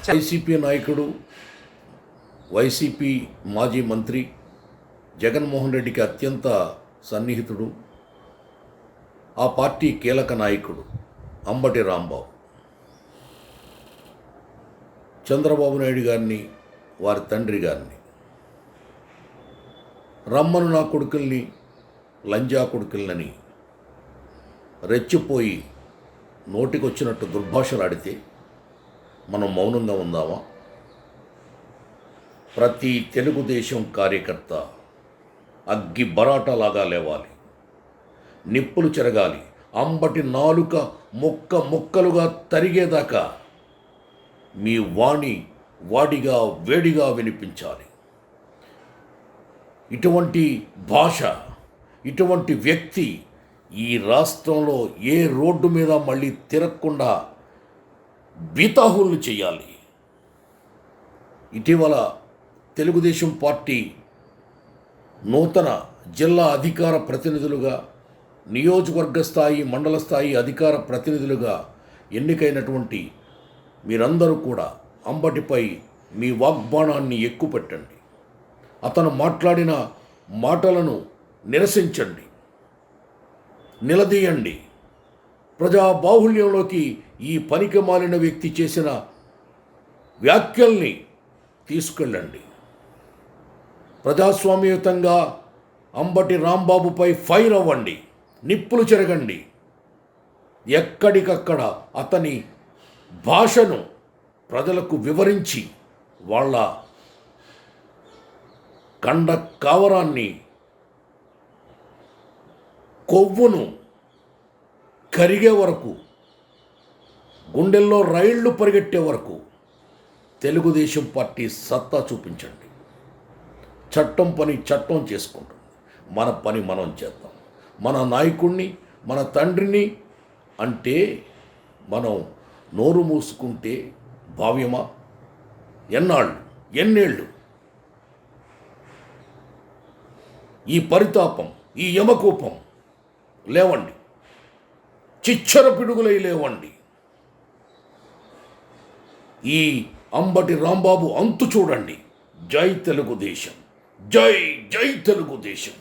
YCP నాయకుడు, YCP మాజీ మంత్రి, జగన్మోహన్ రెడ్డికి అత్యంత సన్నిహితుడు, ఆ పార్టీ కీలక నాయకుడు అంబటి రాంబాబు చంద్రబాబు నాయుడు గారిని, వారి తండ్రి గారిని రమ్మను నా కొడుకుల్ని, లంజా కొడుకుల్ని రెచ్చిపోయి నోటికొచ్చినట్టు దుర్భాషలాడితే మనం మౌనంగా ఉందామా? ప్రతి తెలుగుదేశం కార్యకర్త అగ్గి బరాటలాగా లేవాలి, నిప్పులు చెరగాలి, అంబటి నాలుక ముక్క ముక్కలుగా తరిగేదాకా మీ వాణి వాడిగా వేడిగా వినిపించాలి. ఇటువంటి భాష, ఇటువంటి వ్యక్తి ఈ రాష్ట్రంలో ఏ రోడ్డు మీద మళ్ళీ తిరగకుండా బీతాహుల్ని చేయాలి. ఇటీవల తెలుగుదేశం పార్టీ నూతన జిల్లా అధికార ప్రతినిధులుగా, నియోజకవర్గ స్థాయి, మండల స్థాయి అధికార ప్రతినిధులుగా ఎన్నికైనటువంటి మీరందరూ కూడా అంబటిపై మీ వాగ్బాణాన్ని ఎక్కుపెట్టండి. అతను మాట్లాడిన మాటలను నిరసించండి, నిలదీయండి. ప్రజాబాహుళ్యంలోకి ఈ పనికి మాలిన వ్యక్తి చేసిన వ్యాఖ్యల్ని తీసుకెళ్ళండి. ప్రజాస్వామ్యయుతంగా అంబటి రాంబాబుపై ఫైర్ అవ్వండి, నిప్పులు చెరగండి. ఎక్కడికక్కడ అతని భాషను ప్రజలకు వివరించి వాళ్ళ కండ కావరాన్ని, కొవ్వును కరిగే వరకు, గుండెల్లో రైళ్లు పరిగెట్టే వరకు తెలుగుదేశం పార్టీ సత్తా చూపించండి. చట్టం పని చట్టం చేసుకుంటుంది, మన పని మనం చేద్దాం. మన నాయకుడిని, మన తండ్రిని అంటే మనం నోరు మూసుకుంటే భావ్యమా? ఎన్నేళ్ళు ఈ పరితాపం, ఈ యమకోపం? లేవండి, చిచ్చర పిడుగులై లేవండి. ఈ అంబటి రాంబాబు అంతు చూడండి. జై తెలుగుదేశం, జై జై తెలుగుదేశం.